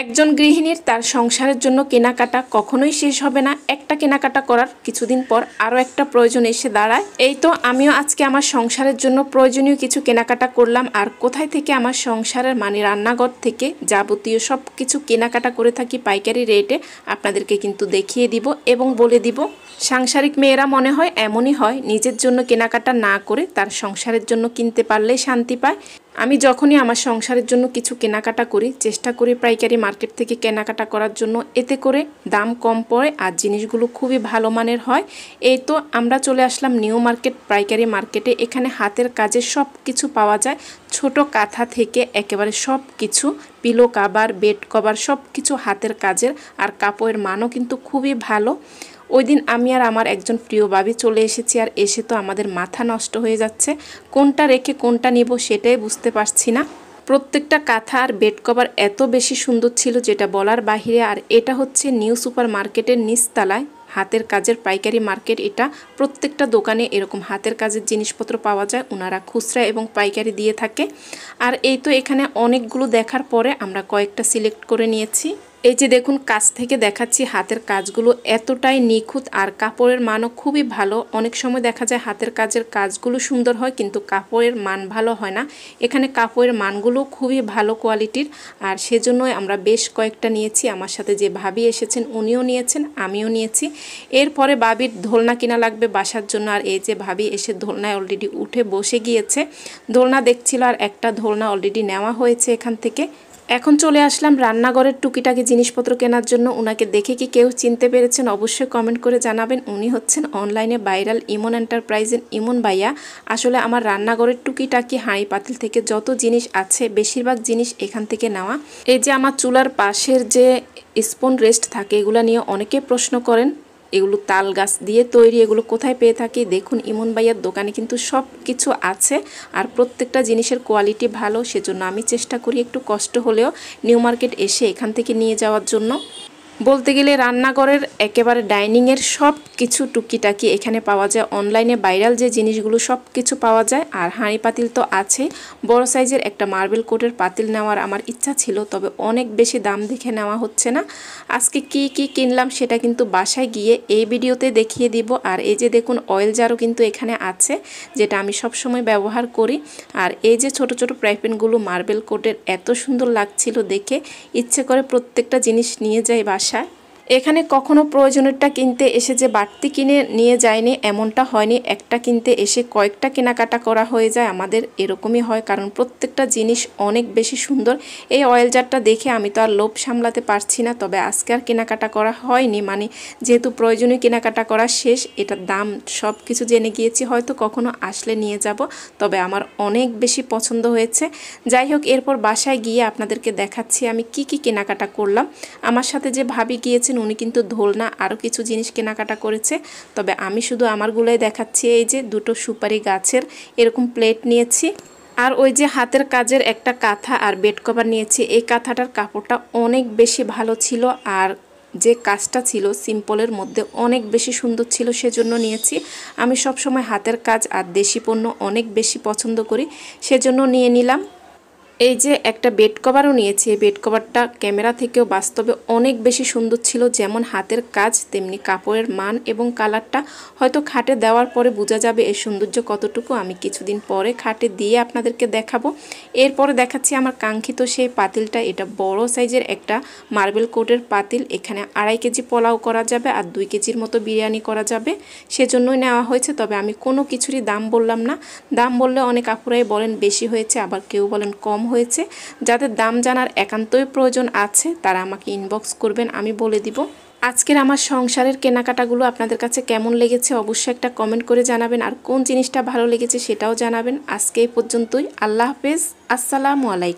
একজন গৃহিণীর তার সংসারের জন্য কেনাকাটা কখনোই শেষ হবে না। একটা কেনাকাটা করার কিছুদিন পর আরও একটা প্রয়োজন এসে দাঁড়ায়। এই তো আমিও আজকে আমার সংসারের জন্য প্রয়োজনীয় কিছু কেনাকাটা করলাম। আর কোথায় থেকে আমার সংসারের মানে রান্নাঘর থেকে যাবতীয় সব কিছু কেনাকাটা করে থাকি পাইকারি রেটে, আপনাদেরকে কিন্তু দেখিয়ে দিব এবং বলে দিব। সাংসারিক মেয়েরা মনে হয় এমনই হয়, নিজের জন্য কেনাকাটা না করে তার সংসারের জন্য কিনতে পারলেই শান্তি পায়। আমি যখনই আমার সংসারের জন্য কিছু কেনাকাটা করি চেষ্টা করি পাইকারি মার্কেট থেকে কেনাকাটা করার জন্য, এতে করে দাম কম পড়ে আর জিনিসগুলো খুবই ভালো মানের হয়। এই তো আমরা চলে আসলাম নিউ মার্কেট পাইকারি মার্কেটে। এখানে হাতের কাজের সব কিছু পাওয়া যায়, ছোট কাঁথা থেকে একেবারে সব কিছু, পিলো কাভার, বেড কভার, সব কিছু হাতের কাজের। আর কাপড়ের মানও কিন্তু খুবই ভালো। ওই দিন আমি আর আমার একজন প্রিয় ভাবি চলে এসেছি, আর এসে তো আমাদের মাথা নষ্ট হয়ে যাচ্ছে, কোনটা রেখে কোনটা নিব সেটাই বুঝতে পারছি না। প্রত্যেকটা কাঁথা আর বেড কভার এত বেশি সুন্দর ছিল যেটা বলার বাহিরে। আর এটা হচ্ছে নিউ সুপার মার্কেটের নিচতলায় হাতের কাজের পাইকারি মার্কেট। এটা প্রত্যেকটা দোকানে এরকম হাতের কাজের জিনিসপত্র পাওয়া যায়, ওনারা খুচরা এবং পাইকারি দিয়ে থাকে। আর এই তো এখানে অনেকগুলো দেখার পরে আমরা কয়েকটা সিলেক্ট করে নিয়েছি। এই যে দেখুন, কাছ থেকে দেখাচ্ছি, হাতের কাজগুলো এতটাই নিখুঁত আর কাপড়ের মানও খুবই ভালো। অনেক সময় দেখা যায় হাতের কাজের কাজগুলো সুন্দর হয় কিন্তু কাপড়ের মান ভালো হয় না। এখানে কাপড়ের মানগুলো খুবই ভালো কোয়ালিটির, আর সেজন্যই আমরা বেশ কয়েকটা নিয়েছি। আমার সাথে যে ভাবি এসেছেন উনিও নিয়েছেন, আমিও নিয়েছি। এরপরে ভাবির দোলনা কিনা লাগবে বাসার জন্য, আর এই যে ভাবি এসে দোলনায় অলরেডি উঠে বসে গিয়েছে, দোলনা দেখছিল। আর একটা দোলনা অলরেডি নেওয়া হয়েছে এখান থেকে। এখন চলে আসলাম রান্নাঘরের টুকিটাকি জিনিসপত্র কেনার জন্য। ওনাকে দেখে কি কেউ চিনতে পেরেছেন অবশ্যই কমেন্ট করে জানাবেন। উনি হচ্ছেন অনলাইনে ভাইরাল ইমন এন্টারপ্রাইজের ইমন ভাইয়া। আসলে আমার রান্নাঘরের টুকিটাকি হাঁড়ি পাতিল থেকে যত জিনিস আছে বেশিরভাগ জিনিস এখান থেকে নেওয়া। এই যে আমার চুলার পাশের যে স্পুন রেস্ট থাকে, এগুলো নিয়ে অনেকে প্রশ্ন করেন, এগুলো তাল গাছ দিয়ে তৈরি, এগুলো কোথায় পেয়ে থাকি। দেখুন ইমন ভাইয়ার দোকানে কিন্তু সব কিছু আছে, আর প্রত্যেকটা জিনিসের কোয়ালিটি ভালো। সেজন্য আমি চেষ্টা করি একটু কষ্ট হলেও নিউ মার্কেট এসে এখান থেকে নিয়ে যাওয়ার জন্য। বলতে গেলে রান্নাঘরের একেবারে ডাইনিংয়ের সব কিছু টুকিটাকি এখানে পাওয়া যায়। অনলাইনে ভাইরাল যে জিনিসগুলো সব কিছু পাওয়া যায়। আর হাঁড়ি পাতিল তো আছে, বড় সাইজের একটা মার্বেল কোটের পাতিল নেওয়ার আমার ইচ্ছা ছিল, তবে অনেক বেশি দাম দেখে নেওয়া হচ্ছে না। আজকে কি কি কিনলাম সেটা কিন্তু বাসায় গিয়ে এই ভিডিওতে দেখিয়ে দিব। আর এই যে দেখুন অয়েল জারও কিন্তু এখানে আছে, যেটা আমি সব সময় ব্যবহার করি। আর এই যে ছোট ছোট ফ্রাইপ্যানগুলো মার্বেল কোটের, এত সুন্দর লাগছিল দেখে, ইচ্ছে করে প্রত্যেকটা জিনিস নিয়ে যাই বাসায়। এখানে কখনো প্রয়োজনীয়টা কিনতে এসে যে বাড়তি কিনে নিয়ে যায়নি এমনটা হয়নি, একটা কিনতে এসে কয়েকটা কেনাকাটা করা হয়ে যায়। আমাদের এরকমই হয়, কারণ প্রত্যেকটা জিনিস অনেক বেশি সুন্দর। এই অয়েল জারটা দেখে আমি তো আর লোভ সামলাতে পারছি না, তবে আজকে আর কেনাকাটা করা হয়নি, মানে যেহেতু প্রয়োজনীয় কেনাকাটা করা শেষ। এটার দাম সব কিছু জেনে গিয়েছি, হয়তো কখনো আসলে নিয়ে যাব, তবে আমার অনেক বেশি পছন্দ হয়েছে। যাই হোক, এরপর বাসায় গিয়ে আপনাদেরকে দেখাচ্ছি আমি কি কি কেনাকাটা করলাম। আমার সাথে যে ভাবি গিয়েছেন উনি কিন্তু দোলনা আরও কিছু জিনিস কেনাকাটা করেছে, তবে আমি শুধু আমারগুলোই দেখাচ্ছি। এই যে দুটো সুপারি গাছের এরকম প্লেট নিয়েছি, আর ওই যে হাতের কাজের একটা কাঁথা আর বেড কভার নিয়েছি। এই কাঁথাটার কাপড়টা অনেক বেশি ভালো ছিল, আর যে কাজটা ছিল সিম্পলের মধ্যে অনেক বেশি সুন্দর ছিল, সেজন্য নিয়েছি। আমি সব সময় হাতের কাজ আর দেশি পণ্য অনেক বেশি পছন্দ করি, সেজন্য নিয়ে নিলাম। এই যে একটা বেড কভারও নিয়েছি। এই বেড কভারটা ক্যামেরা থেকেও বাস্তবে অনেক বেশি সুন্দর ছিল, যেমন হাতের কাজ তেমনি কাপড়ের মান এবং কালারটা। হয়তো খাটে দেওয়ার পরে বোঝা যাবে এর সৌন্দর্য কতটুকু, আমি কিছুদিন পরে খাটে দিয়ে আপনাদেরকে দেখাবো। এরপরে দেখাচ্ছি আমার কাঙ্ক্ষিত সেই পাতিলটা। এটা বড় সাইজের একটা মার্বেল কোটের পাতিল, এখানে 2.5 কেজি পোলাও করা যাবে আর 2 কেজির মতো বিরিয়ানি করা যাবে, সেজন্যই নেওয়া হয়েছে। তবে আমি কোনো কিছুরই দাম বললাম না, দাম বললে অনেক আপুরাই বলেন বেশি হয়েছে, আবার কেউ বলেন কম হয়েছে। যাদের দাম জানার একান্তই প্রয়োজন আছে তারা আমাকে ইনবক্স করবেন, আমি বলে দিব। আজকের আমার সংসারের কেনাকাটাগুলো আপনাদের কাছে কেমন লেগেছে অবশ্যই একটা কমেন্ট করে জানাবেন, আর কোন জিনিসটা ভালো লেগেছে সেটাও জানাবেন। আজকে এই পর্যন্তই, আল্লাহ হাফেজ, আসসালামু আলাইকুম।